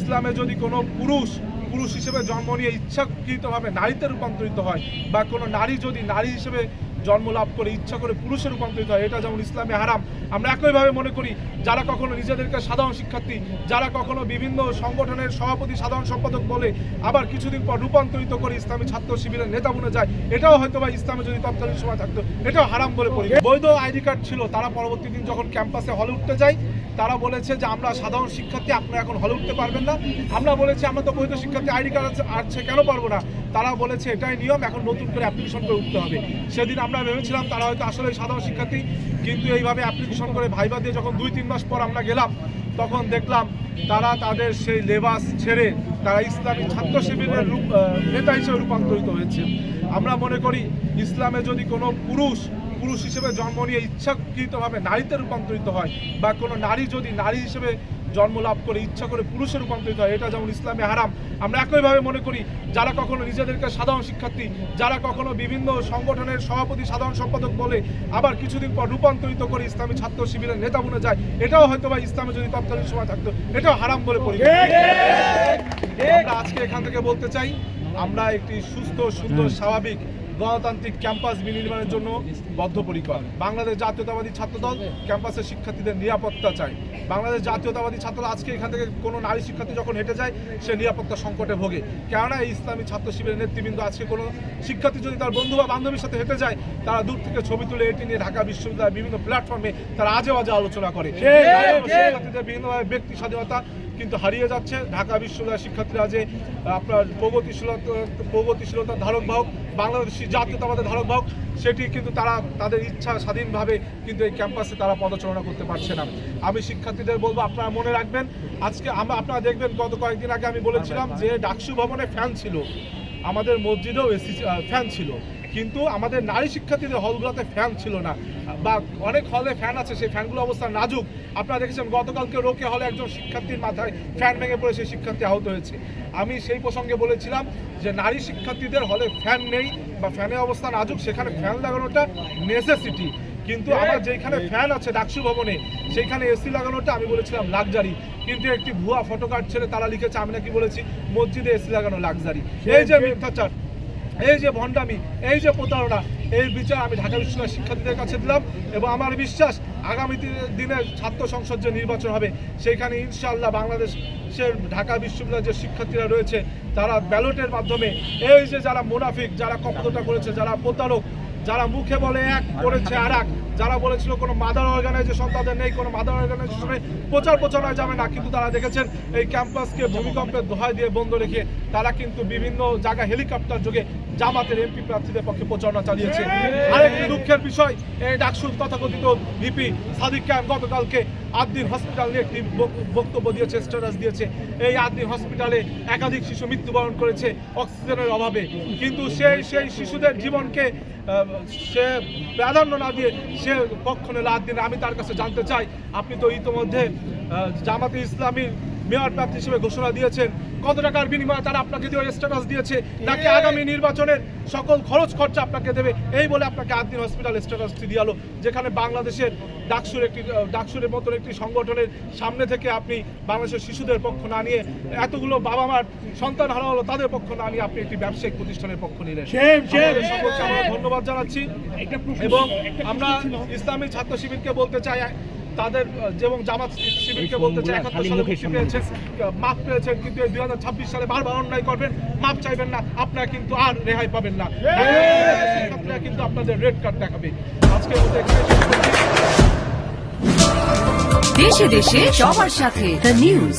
ইসলামে যদি কোনো পুরুষ হিসেবে জন্ম নিয়ে ইচ্ছাকৃতভাবে নারীতে রূপান্তরিত হয় বা কোনো নারী যদি নারী হিসেবে জন্ম লাভ করে ইচ্ছা করে পুরুষে রূপান্তরিত হয়, এটা যেমন ইসলামে হারাম। আমরা একইভাবে মনে করি যারা কখনো নিজেদেরকে সাধারণ শিক্ষার্থী, যারা কখনো বিভিন্ন সংগঠনের সভাপতি সাধারণ সম্পাদক বলে আবার কিছুদিন পর রূপান্তরিত করে ইসলামী ছাত্র শিবিরের নেতা বনে যায়, এটাও হয়তো বা ইসলামে যদি তৎকালীন সময় থাকতো এটাও হারাম বলে পড়ি। বৈধ আইডি কার্ড ছিল, তারা পরবর্তী দিন যখন ক্যাম্পাসে হলে উঠতে যায় তারা বলেছে যে আমরা সাধারণ শিক্ষার্থী, আপনারা এখন হলে উঠতে পারবেন না। আমরা বলেছি আমরা তো বৈধ শিক্ষার্থী, আইডি কার্ড আছে কেন পারবো না। তারা বলেছে এটাই নিয়ম, এখন নতুন করে অ্যাপ্লিকেশন করে উঠতে হবে। সেদিন আমরা ভেবেছিলাম তারা হয়তো আসলে সাধারণ শিক্ষার্থী, কিন্তু এইভাবে অ্যাপ্লিকেশন করে ভাইবা দিয়ে যখন 2-3 মাস পর আমরা গেলাম তখন দেখলাম তারা তাদের সেই লেবাস ছেড়ে তারা ইসলামী ছাত্র শিবিরের নেতা হিসেবে রূপান্তরিত হয়েছে। আমরা মনে করি ইসলামে যদি কোনো পুরুষ হিসেবে জন্ম নিয়ে ইচ্ছাকৃতভাবে নারীতে রূপান্তরিত হয় বা কোনো নারী যদি নারী হিসেবে জন্ম লাভ করে ইচ্ছা করে পুরুষে রূপান্তরিত হয়, এটা যেমন ইসলামে হারাম। আমরা একইভাবে মনে করি যারা কখনো নিজেদেরকে সাধারণ শিক্ষার্থী, যারা কখনো বিভিন্ন সংগঠনের সভাপতি সাধারণ সম্পাদক বলে আবার কিছুদিন পর রূপান্তরিত করে ইসলামী ছাত্র শিবিরের নেতা বনে যায়, এটাও হয়তো বা ইসলামে যদি তৎকালীন সময় থাকতো এটাও হারাম বলে পড়ি। আমরা আজকে এখান থেকে বলতে চাই আমরা একটি সুস্থ সুন্দর স্বাভাবিক গণতান্ত্রিক ক্যাম্পাস বিনির্মাণের জন্য বদ্ধপরিকর। বাংলাদেশ জাতীয়তাবাদী ছাত্রদল ক্যাম্পাসের শিক্ষার্থীদের নিরাপত্তা চায়। বাংলাদেশ জাতীয়তাবাদী ছাত্রদল আজকে এখান থেকে কোনো নারী শিক্ষার্থী যখন হেঁটে যায় সে নিরাপত্তা সংকটে ভোগে, কেননা এই ইসলামী ছাত্র শিবিরের নেতৃবৃন্দ আজকে কোনো শিক্ষার্থী যদি তার বন্ধু বা বান্ধবীর সাথে হেঁটে যায় তারা দূর থেকে ছবি তুলে এটি নিয়ে ঢাকা বিশ্ববিদ্যালয়ের বিভিন্ন প্ল্যাটফর্মে তারা আজে বাজে আলোচনা করে। শিক্ষার্থীদের বিভিন্নভাবে ব্যক্তি স্বাধীনতা কিন্তু হারিয়ে যাচ্ছে। ঢাকা বিশ্ববিদ্যালয়ের শিক্ষার্থীরা যে আপনার প্রগতিশীলতার ধারক বাহক, বাংলাদেশি জাতীয়তাবাদের ধারক বাহক, সেটি কিন্তু তারা তাদের ইচ্ছা স্বাধীনভাবে কিন্তু এই ক্যাম্পাসে তারা পদচারণা করতে পারছে না। আমি শিক্ষার্থীদের বলবো আপনারা মনে রাখবেন, আজকে আপনারা দেখবেন গত কয়েকদিন আগে আমি বলেছিলাম যে ডাকসু ভবনে ফ্যান ছিল, আমাদের মসজিদেও এসি ফ্যান ছিল, কিন্তু আমাদের নারী শিক্ষার্থীদের হলগুলোতে ফ্যান ছিল না, বা অনেক হলে ফ্যান আছে সেই ফ্যানগুলো অবস্থা নাজুক। আপনারা দেখেছেন গতকালকে রোকে হলে একজন শিক্ষার্থীর মাথায় ফ্যান ভেঙে পড়ে সেই শিক্ষার্থী আহত হয়েছে। আমি সেই প্রসঙ্গে বলেছিলাম যে নারী শিক্ষার্থীদের হলে ফ্যান নেই বা ফ্যানের অবস্থা নাজুক, সেখানে ফ্যান লাগানোটা নেসেসিটি, কিন্তু আমার যেখানে ফ্যান আছে ডাকসু ভবনে সেইখানে এসি লাগানোটা আমি বলেছিলাম লাক্সারি। কিন্তু একটি ভুয়া ফটোকার্ড ছেড়ে তারা লিখেছে আমি নাকি বলেছি মসজিদে এসি লাগানো লাক্সারি। এই যে মিথ্যাচার, এই যে ভণ্ডামি, এই যে প্রতারণা, এই বিচার আমি ঢাকা বিশ্ববিদ্যালয়ের শিক্ষার্থীদের কাছে দিলাম এবং আমার বিশ্বাস আগামী দিনে ছাত্র সংসদ যে নির্বাচন হবে সেইখানে ইনশাআল্লাহ বাংলাদেশের ঢাকা বিশ্ববিদ্যালয়ের যে শিক্ষার্থীরা রয়েছে তারা ব্যালটের মাধ্যমে এই যে যারা মুনাফিক, যারা কপটতা করেছে, যারা প্রতারক, যারা মুখে বলে এক করেছে আর এক, যারা বলেছিল কোনো মাদার অর্গানাইজেশন তাদের নেই, কোনো মাদার অর্গানাইজেশনে প্রচারণা যাবে না, কিন্তু তারা দেখেছেন এই ক্যাম্পাসকে ভূমিকম্পের দোহাই দিয়ে বন্ধ রেখে তারা কিন্তু বিভিন্ন জায়গায় হেলিকপ্টার যোগে জামাতের এমপি প্রার্থীদের পক্ষে প্রচারণা চালিয়েছে। আরেকটি দুঃখের বিষয়, এই ডাকসুর তথাকথিত ভিপি সাদিক কায়েম গতকালকে আদ্দিন হসপিটাল নিয়ে একটি বক্তব্য দিয়েছে, স্ট্যাটাস দিয়েছে। এই আদ্দিন হসপিটালে একাধিক শিশু মৃত্যুবরণ করেছে অক্সিজেনের অভাবে, কিন্তু সেই শিশুদের জীবনকে সে প্রাধান্য না দিয়ে সে কখনো লাদ দিন। আমি তার কাছে জানতে চাই, আপনি তো ইতিমধ্যে জামাতে ইসলামীর মেয়র প্রার্থী হিসেবে ঘোষণা দিয়েছেন, কত টাকার বিনিময়ে তারা আপনাকে দিয়ে স্ট্যাটাস দিয়েছে, নাকি আগামী নির্বাচনের সকল খরচ খরচা আপনাকে দেবে, এই বলে আপনাকে আদ্দিন হসপিটাল স্ট্যাটাসটি দিয়ে আলো, যেখানে বাংলাদেশের ডাকসুরের মতন একটি সংগঠনের সামনে থেকে আপনি বাংলাদেশের শিশুদের পক্ষ না নিয়ে, এতগুলো বাবা মার সন্তান হারা হলো তাদের পক্ষ না নিয়ে আপনি একটি ব্যবসায়িক প্রতিষ্ঠানের পক্ষ নিলেন। সকলকে আমরা ধন্যবাদ জানাচ্ছি এবং আমরা ইসলামী ছাত্র শিবিরকে বলতে চাই, তাদের যেমন জামাত শিবিরকে বলতে চাই 71 সালে মুক্তি পেয়েছেন, মাপ পেয়েছেন, কিন্তু 2026 সালে বারবার অন্যায় করবেন, মাপ চাইবেন না, আপনারা কিন্তু আর রেহাই পাবেন না। শিক্ষার্থীরা কিন্তু আপনাদের রেড কার্ড দেখাবে। আজকের মতো দেশে দেশে সবার সাথে দ্য নিউজ।